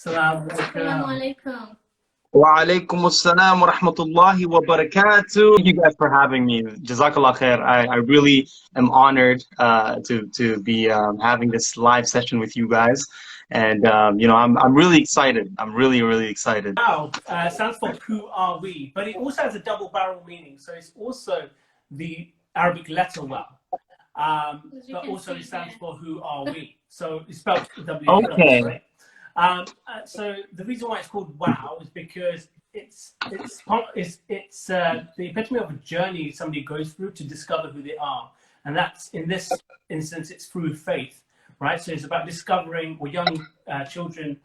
Assalamu Assalamu alaikum. alaikum. Wa alaikum assalam wa rahmatullahi wa barakatuh. Thank you guys for having me. Jazakallah khair. I really am honored to be having this live session with you guys. And you know, I'm really excited. I'm really excited. WAW stands for Who Are We? But it also has a double barrel meaning. So it's also the Arabic letter WAW. But also it stands for Who Are We? So it's spelled W, Okay. right? So the reason why it's called WAW is because it's the epitome of a journey somebody goes through to discover who they are, and that's, in this instance, it's through faith, right? So it's about discovering, or young children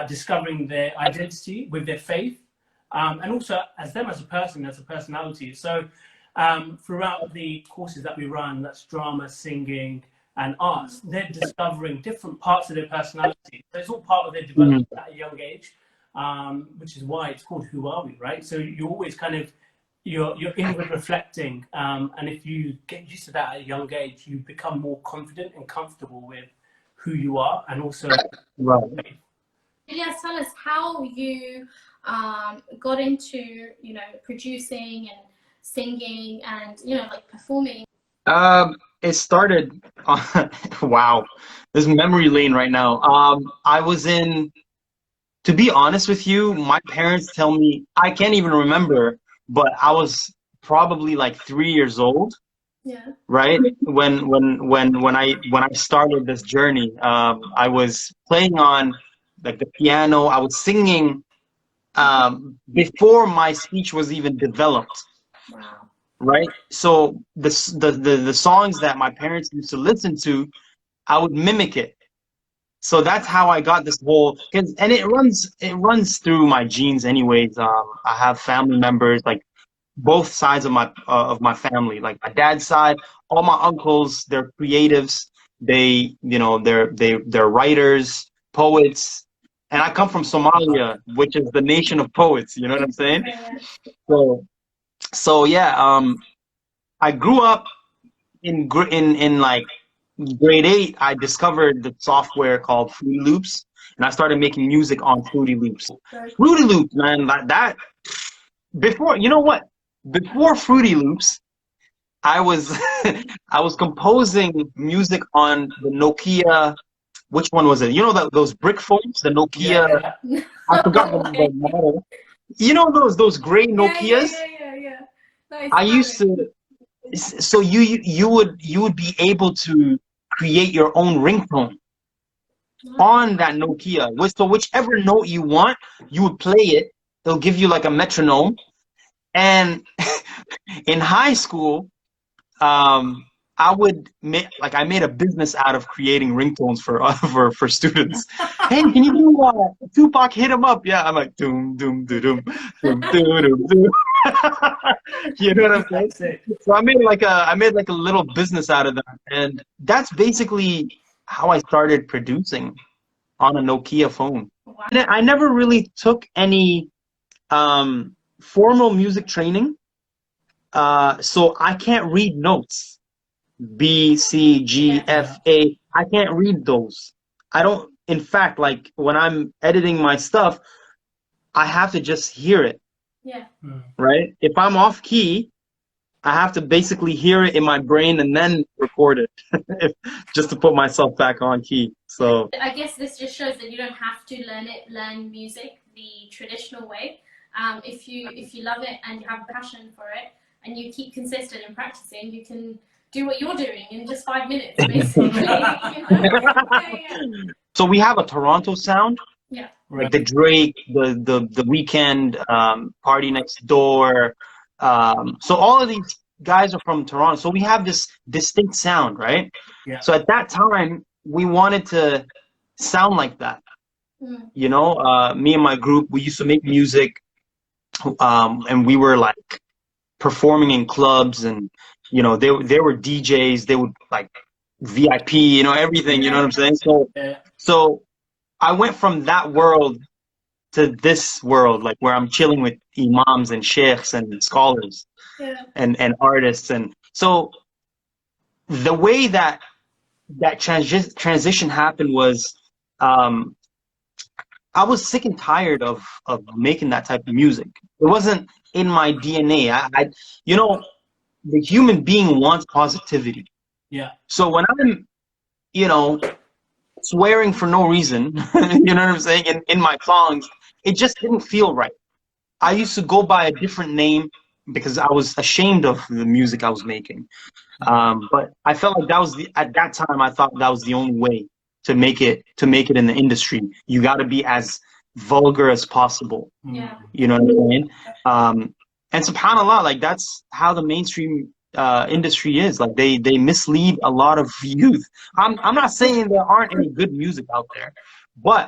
discovering their identity with their faith, and also as them as a person, as a personality. So throughout the courses that we run, that's drama, singing, and arts, they're discovering different parts of their personality. So it's all part of their development at a young age, which is why it's called Who Are We, right? So you're always kind of, you're inward reflecting, and if you get used to that at a young age, you become more confident and comfortable with who you are, and also Right. Ilyas, tell us how you got into, you know, producing and singing and, you know, like performing. It started wow, this memory lane right now. I was in, to be honest with you, my parents tell me, I can't even remember, but I was probably like 3 years old. Yeah. Right? When I started this journey, I was playing on like the piano. I was singing before my speech was even developed. Wow. Right? So the songs that my parents used to listen to, I would mimic it. So that's how I got this whole, and it runs through my genes anyways. I have family members, like both sides of my family. Like my dad's side, all my uncles, they're creatives. They, you know, they're writers, poets. And I come from Somalia, which is the nation of poets, you know what I'm saying? So yeah, I grew up in like grade 8. I discovered the software called Fruity Loops, and I started making music on Fruity Loops. Fruity Loops, man, that before, you know what? Before Fruity Loops, I was I was composing music on the Nokia. Which one was it? You know those brick phones, the Nokia. Yeah. I forgot the model. You know those gray Nokias. Yeah. Nice. I used to. So you would be able to create your own ringtone on that Nokia. So whichever note you want, you would play it. They'll give you like a metronome. And in high school, I would make, like, I made a business out of creating ringtones for students. Hey, can you do Tupac Hit 'Em Up? Yeah, I'm like doom doom doom doom doom doom doom. You know what I'm saying? So I made like a little business out of that, and that's basically how I started producing on a Nokia phone. Wow. I never really took any formal music training, so I can't read notes. B, C, G, F, A. I can't read those. I don't, in fact, like when I'm editing my stuff, I have to just hear it. Yeah. Right? If I'm off key, I have to basically hear it in my brain and then record it just to put myself back on key. So I guess this just shows that you don't have to learn music the traditional way. If you love it and you have a passion for it and you keep consistent in practicing, you can do what you're doing in just 5 minutes, basically. You know? So we have a Toronto sound. Yeah. Like the Drake, the Weekend, Party Next Door. So all of these guys are from Toronto. So we have this distinct sound, right? Yeah. So at that time, we wanted to sound like that. You know, me and my group, we used to make music, and we were like performing in clubs, and you know, they were DJs. They would like VIP, you know, everything. You know what I'm saying? So I went from that world to this world, like where I'm chilling with imams and sheikhs and scholars, and artists. And so the way that transition happened was, I was sick and tired of making that type of music. It wasn't in my DNA. You know, the human being wants positivity. Yeah. So when I'm, you know, swearing for no reason, you know what I'm saying, in my songs, it just didn't feel right. I used to go by a different name because I was ashamed of the music I was making. But I felt like that was at that time I thought that was the only way to make it in the industry. You got to be as vulgar as possible. Yeah. You know what I mean? And subhanallah, like that's how the mainstream industry is. Like they mislead a lot of youth. I'm not saying there aren't any good music out there, but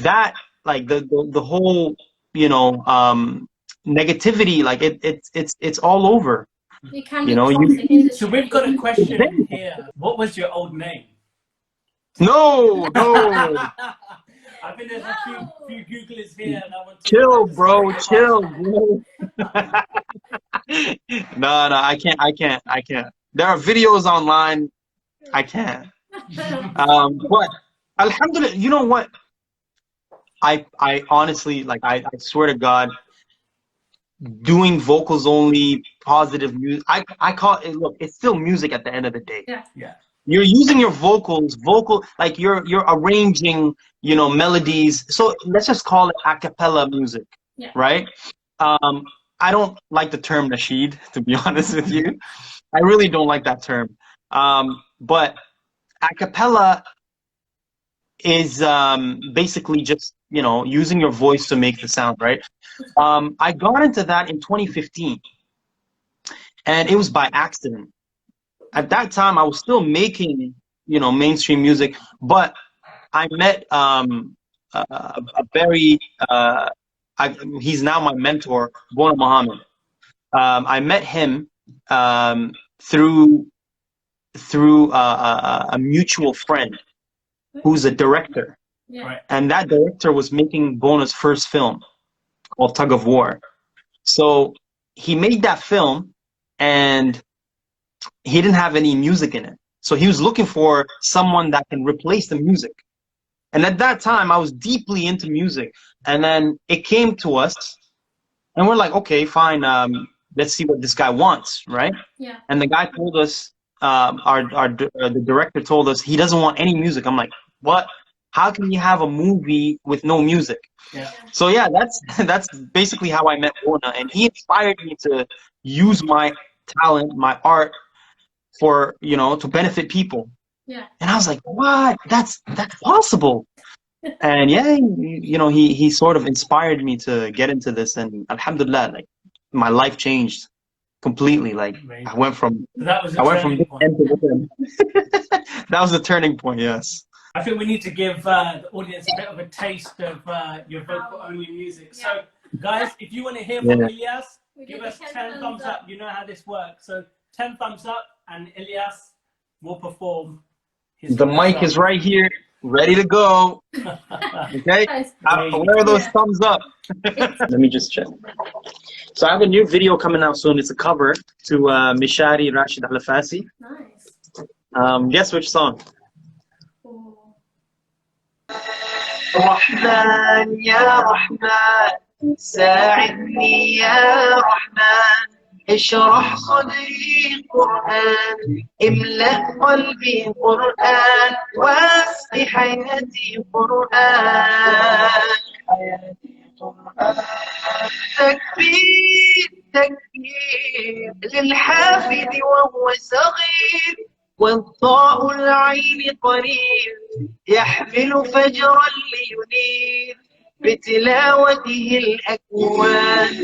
that like the whole, you know, negativity, like it's all over. It can You be know, toxic industry. So we've got a question here. What was your old name? no. I think there's a few Googlers here, and I want to Chill, bro. about Chill, that. bro. No, I can't. There are videos online. I can't. But alhamdulillah, you know what? I honestly, like, I swear to God, doing vocals only, positive music. I call it. Look, it's still music at the end of the day. Yeah. Yeah. You're using your vocal, like you're arranging, you know, melodies. So let's just call it a cappella music, Yeah. right? I don't like the term nasheed, to be honest with you. I really don't like that term. But a cappella is basically just, you know, using your voice to make the sound, right? I got into that in 2015, and it was by accident. At that time, I was still making, you know, mainstream music, but I met a very he's now my mentor, Bona Muhammad. I met him through a mutual friend who's a director, Yeah. Right. and that director was making Bona's first film called Tug of War. So he made that film, and he didn't have any music in it. So he was looking for someone that can replace the music. And at that time, I was deeply into music. And then it came to us, and we're like, okay, fine, let's see what this guy wants, right? Yeah. And the guy told us, the director told us he doesn't want any music. I'm like, what? How can you have a movie with no music? Yeah. So yeah, that's basically how I met Bona, and he inspired me to use my talent, my art, for, you know, to benefit people. Yeah. And I was like, what? That's possible. And yeah, you know, he sort of inspired me to get into this, and alhamdulillah, like my life changed completely. Like Amazing. I went from That was a this turning point. end to this end. That was the turning point, yes. I think we need to give the audience a bit of a taste of your vocal-only music. So, guys, if you want to hear from Ilyas, give us 10 thumbs up. You know how this works. So, 10 thumbs up, and Ilyas will perform his The mic song. is right here, ready to go. Okay? Where are those thumbs up? Let me just check. So I have a new video coming out soon. It's a cover to Mishari Rashid Al-Fasi. Nice. Guess which song? Oh. رحمن يا رحمن ساعدني يا رحمن اشرح صدري قرآن املأ قلبي قرآن واسق حياتي قرآن تكبير تكبير للحافظ وهو صغير والضاء العين قريب يحمل فجرا لينير بتلاوته الأكوان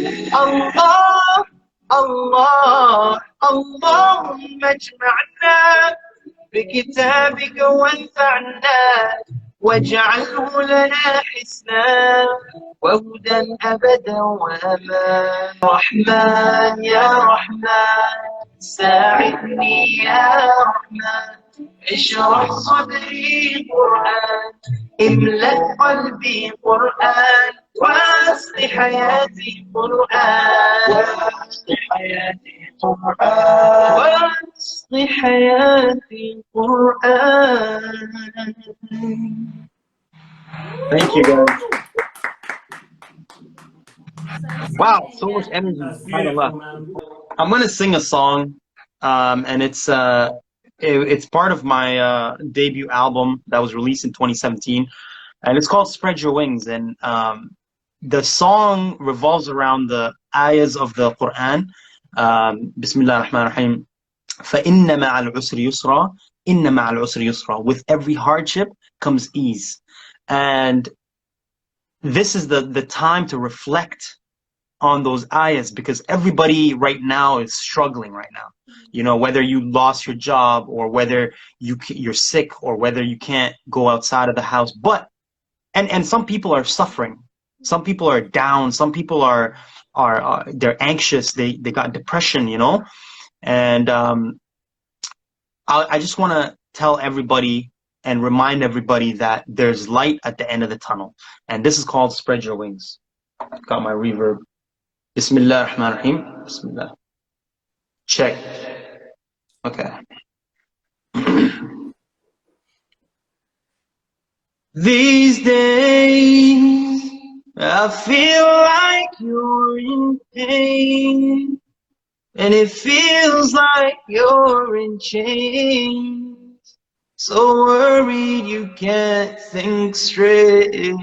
الله الله اللهم اجمعنا بكتابك وانفعنا واجعله لنا حسنا وهدى أبدا وأمان رحمن يا رحمن ساعدني يا رحمن اشرح صدري قرآن املأ قلبي قرآن واسق حياتي قرآن واسق حياتي قرآن واسق حياتي قرآن Thank you, guys. Wow, exciting, so much yeah. energy. That's SubhanAllah. beautiful, man. I'm gonna sing a song, and it's part of my debut album that was released in 2017, and it's called "Spread Your Wings." And the song revolves around the ayahs of the Quran. Bismillah ar-Rahman ar-Rahim. فَإِنَّ مَعَ الْعُسْرِ يُسْرًا إِنَّ مَعَ الْعُسْرِ يُسْرًا. With every hardship comes ease, and this is the time to reflect on those ayahs, because everybody right now is struggling right now. You know, whether you lost your job, or whether you're sick, or whether you can't go outside of the house. But and some people are suffering, some people are down, some people are they're anxious, they got depression, you know. And I just want to tell everybody and remind everybody that there's light at the end of the tunnel, and this is called "Spread Your Wings." Got my reverb. Bismillah ar-Rahman ar-Rahim. Bismillah. Check. Okay. These days, I feel like you're in pain, and it feels like you're in chains. So worried you can't think straight.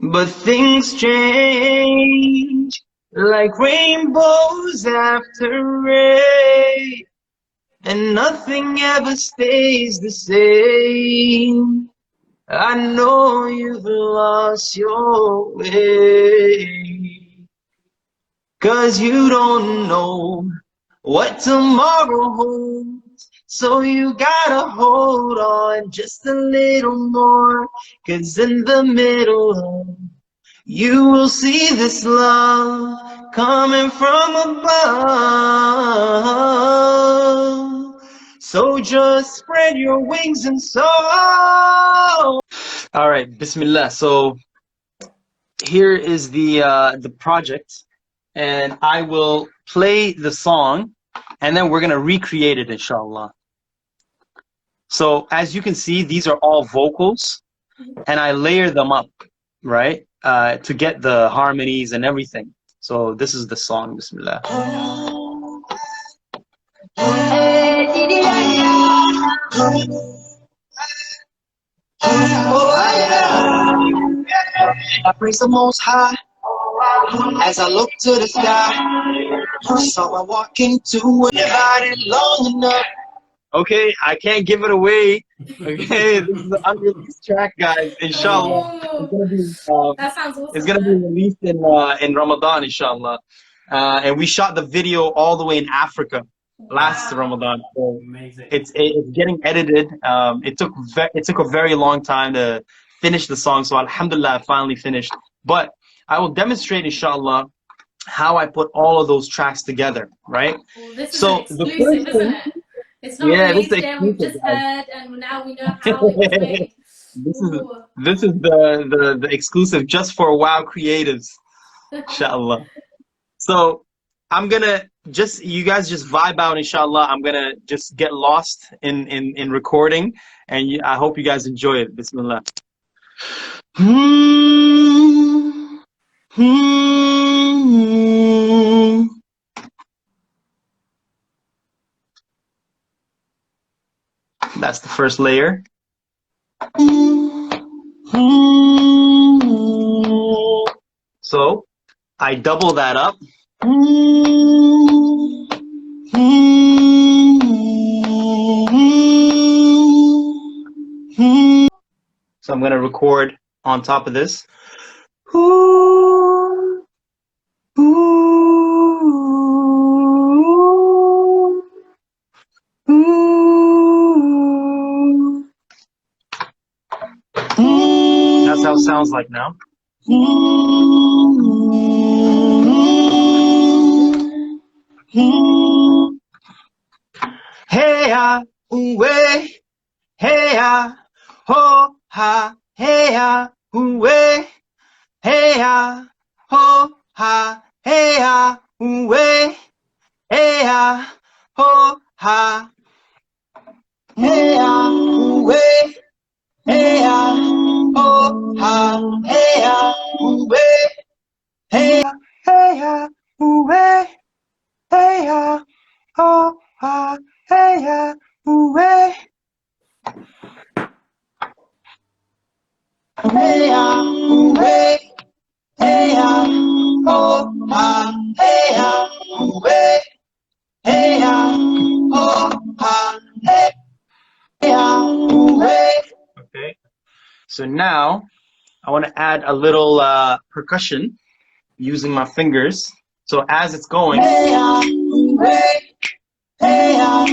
But things change like rainbows after rain, and nothing ever stays the same. I know you've lost your way, 'cause you don't know what tomorrow holds. So you gotta hold on just a little more, 'cause in the middle you will see this love coming from above. So just spread your wings and soar. All right, Bismillah. So here is the project, and I will play the song, and then we're gonna recreate it, inshallah. So as you can see, these are all vocals, and I layer them up, right, to get the harmonies and everything. So this is the song. Bismillah. I praise the Most High as I look to the sky. So I walk into it long enough. Okay, I can't give it away. Okay, this is the unreleased track, guys. Inshallah, it's gonna be That sounds awesome. it's gonna be released in Ramadan, inshallah. And we shot the video all the way in Africa last Ramadan. So Amazing. it's getting edited. It took a very long time to finish the song. So alhamdulillah, I finally finished. But I will demonstrate, inshallah, how I put all of those tracks together, right? Well, this is So an the exclusive, first isn't thing, it? It's not yeah, this is released yet. We've exclusive, just guys. heard, and now we know how it was made. This is the exclusive just for WAW creatives, inshallah. So I'm gonna you guys just vibe out, inshallah. I'm gonna just get lost in recording, and I hope you guys enjoy it. Bismillah. That's the first layer. So I double that up. So I'm going to record on top of this. That's how it sounds like now. Hey ya, ooh, hey ya, ho ha, hey ya, ooh, hey ya, ho ha, hey ya, ooh, hey ya, ho ha, hey ya, ooh, hey ya, oh ha, hey ya, ooh hey ya, hey ya, ooh hey ya, oh ha, hey ya, ooh hey ya, ooh hey ya, oh ha, hey ya, ooh hey ya, oh ha, hey ya, ooh Okay. So now I want to add a little percussion using my fingers. So as it's going, hey ya, ooh hey ya,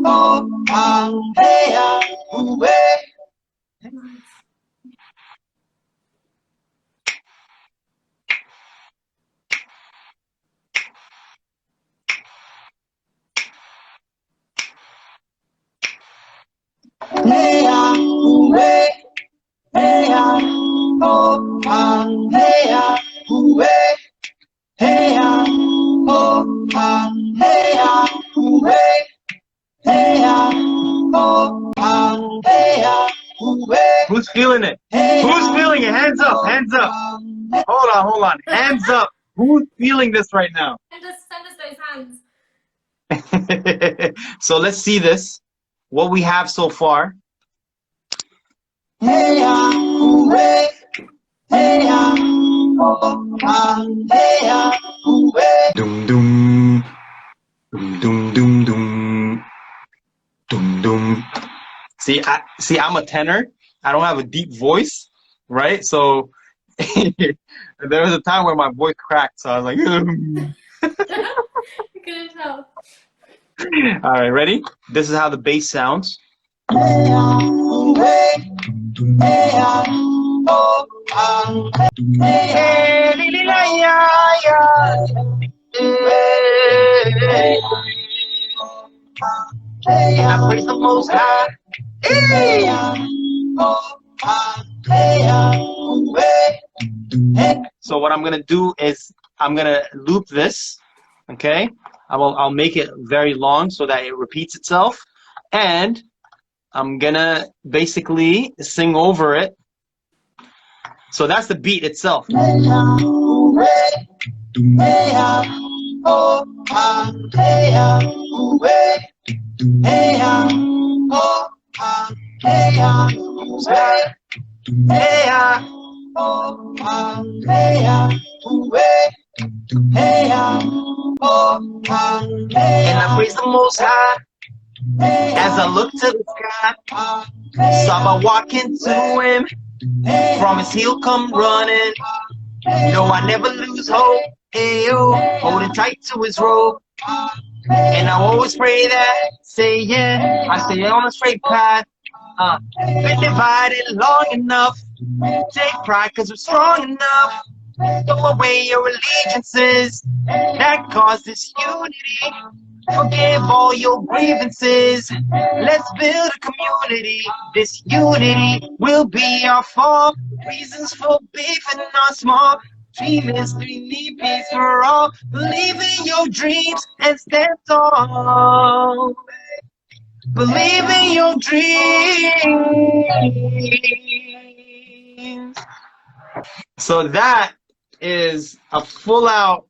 oh ha, hey ya, ooh hey ya, ooh hey ya, oh ha, hey ya, ooh hey ya, oh ha, hey ya, ooh hey ya, oh ha, hey ya, ooh Who's feeling it? Who's feeling it? Hands up, hands up. Hold on, hands up. Who's feeling this right now? Send us those hands. So let's see this. What we have so far. Hey ya, ooh hey ya, oh ha, hey ya, ooh Dum dum, dum dum dum dum, dum dum. See, I'm a tenor. I don't have a deep voice, right? So there was a time where my voice cracked, so I was like, You couldn't tell. all right, ready? This is how the bass sounds. I praise the Most High. So what I'm gonna do is I'm gonna loop this, okay? I'll make it very long so that it repeats itself, and I'm gonna basically sing over it. So that's the beat itself. And I praise the Most High as I look to the sky. Saw I walk into him, promise he'll come running. No, I never lose hope. Ayo, holding tight to his rope. And I always pray that, say yeah, I stay on a straight path. Been divided long enough. Take pride cause we're strong enough. Throw away your allegiances that cause this unity. Forgive all your grievances. Let's build a community. This unity will be our fall. Reasons for beefing are small. Dream is we need peace for all. Believe in your dreams and stand tall. Believe in your dreams. So that is a full out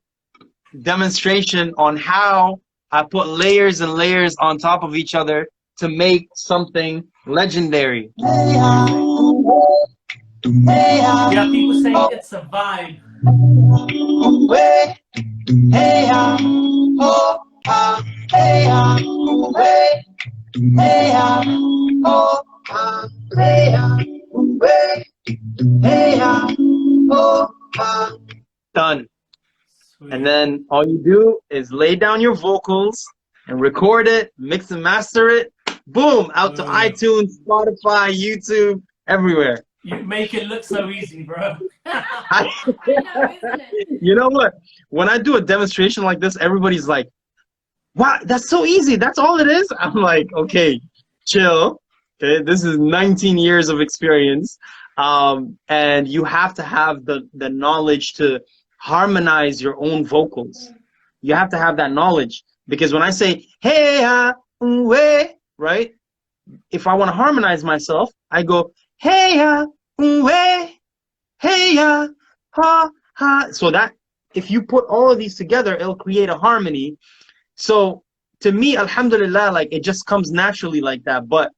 demonstration on how I put layers and layers on top of each other to make something legendary. Yeah, people saying it's a vibe. Done. Sweet. And then all you do is lay down your vocals and record it, mix and master it. Boom, out to iTunes, Spotify, YouTube, everywhere. You make it look so easy, bro. I know, isn't it? You know what? When I do a demonstration like this, everybody's like, wow, that's so easy. That's all it is. I'm like, okay, chill. Okay, this is 19 years of experience. And you have to have the knowledge to harmonize your own vocals. You have to have that knowledge. Because when I say, hey, way, right? If I want to harmonize myself, I go, hey ya, way, hey ya, ha ha. So that if you put all of these together, it'll create a harmony. So to me, alhamdulillah, like it just comes naturally like that. But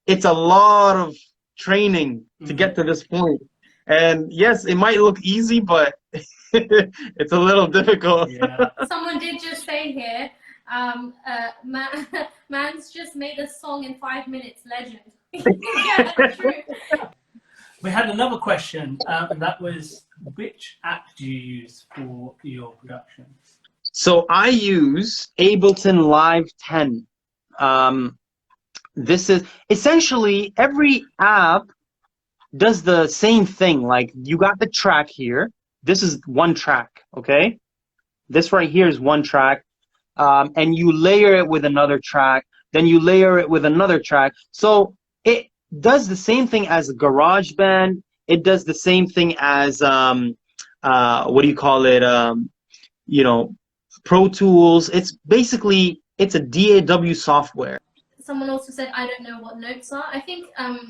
it's a lot of training to get to this point. And yes, it might look easy, but it's a little difficult. Yeah. Someone did just say here, man's just made a song in 5 minutes, legend. Yeah, true. We had another question, and that was, which app do you use for your productions? So I use Ableton Live 10. This is essentially every app does the same thing. Like you got the track here. This is one track, okay? This right here is one track. And you layer it with another track. Then you layer it with another track. So it does the same thing as GarageBand. It does the same thing as, what do you call it? You know, Pro Tools. It's basically, it's a DAW software. Someone also said, I don't know what notes are. I think,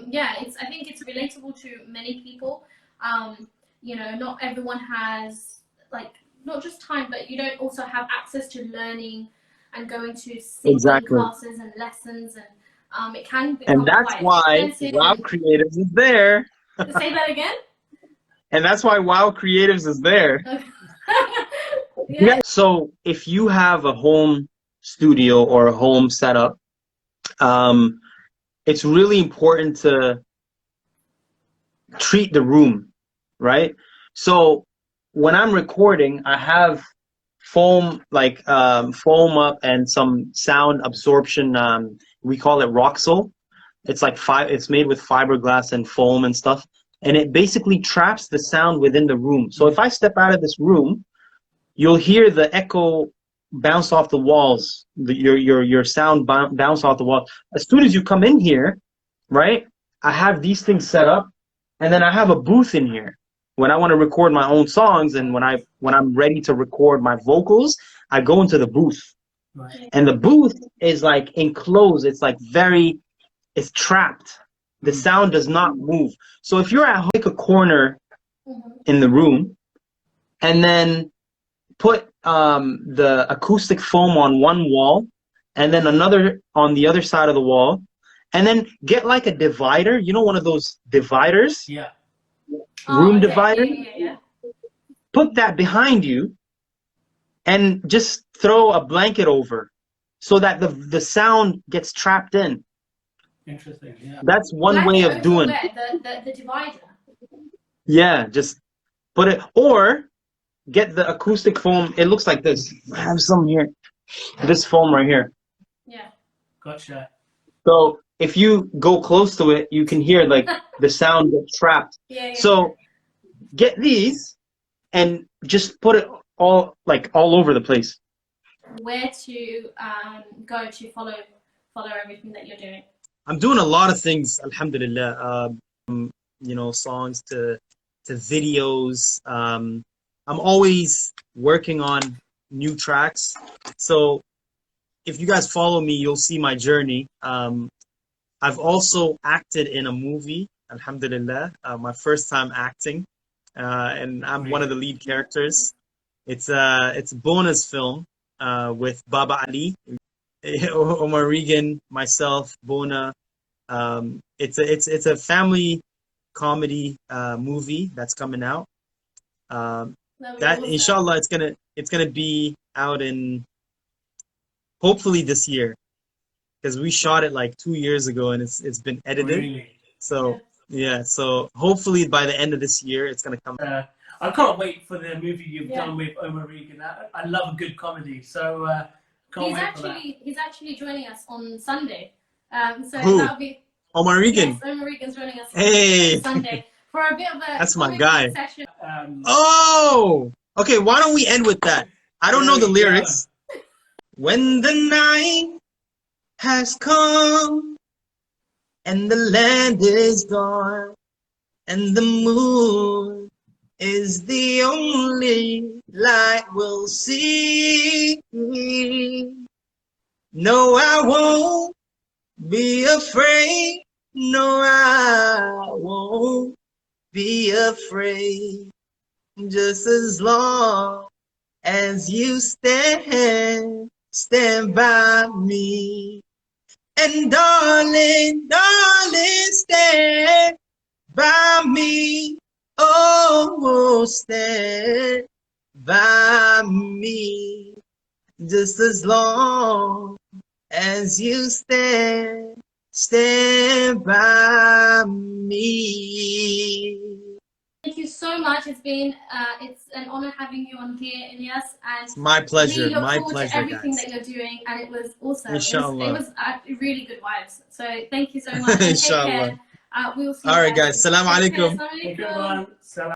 yeah, I think it's relatable to many people. You know, not everyone has, like, not just time, but you don't also have access to learning and going to singing classes and lessons, and it can become and that's quite why expensive. WAW Creatives is there. Say that again? And that's why WAW Creatives is there. Yeah. So if you have a home studio or a home setup, it's really important to treat the room, right? So when I'm recording, I have foam, like foam up and some sound absorption. We call it Roxol. It's like it's made with fiberglass and foam and stuff, and it basically traps the sound within the room. So if I step out of this room, you'll hear the echo bounce off the walls, your sound bounce off the wall. As soon as you come in here, right, I have these things set up, and then I have a booth in here. When I want to record my own songs, and when I'm ready to record my vocals, I go into the booth. Right. And the booth is like enclosed. It's like it's trapped. The sound does not move. So if you're at like a corner in the room, and then put the acoustic foam on one wall, and then another on the other side of the wall, and then get like a divider. You know, one of those dividers? Yeah. Room divider. Yeah. Put that behind you, and just throw a blanket over, so that the sound gets trapped in. Interesting. Yeah. That's one way of doing it. The divider. Yeah, just put it, or get the acoustic foam. It looks like this. I have some here. This foam right here. Yeah. Gotcha. So if you go close to it, you can hear like the sound get trapped. Yeah. So get these and just put it all over the place. Where to go to follow everything that you're doing? I'm doing a lot of things, alhamdulillah. You know, songs to videos. I'm always working on new tracks. So if you guys follow me, you'll see my journey. I've also acted in a movie, alhamdulillah, my first time acting, and I'm one of the lead characters. It's a bonus film with Baba Ali, Omar Regan, myself, Bona. It's a family comedy movie that's coming out. That inshallah it's gonna be out in hopefully this year, because we shot it like 2 years ago and it's been edited. Really? So yeah, so hopefully by the end of this year it's gonna come. I can't wait for the movie you've done with Omar Regan. I love a good comedy, so can't wait for that. He's actually joining us on Sunday. So Who? that'll be Omar Regan. Yes, Omar Regan's joining us Hey. on Sunday for a bit of a That's my guy. session. Oh, okay. Why don't we end with that? I don't know the lyrics. When the night has come and the land is dark and the moon is the only light we'll see. No, I won't be afraid. No, I won't be afraid. Just as long as you stand by me. And darling, darling, stand by me. Oh, stand by me. Just as long as you stand by me. Thank you so much. It's been it's an honor having you on here, Ilyas, and It's my pleasure. we look My forward pleasure, to everything guys. that you're doing, and it was awesome. Inshallah. It was really good vibes. So thank you so much. And take Inshallah. care. We will see you All right, guys. guys. Salam Take care. alaikum. Assalamu Thank you, alaikum. everyone. Salam.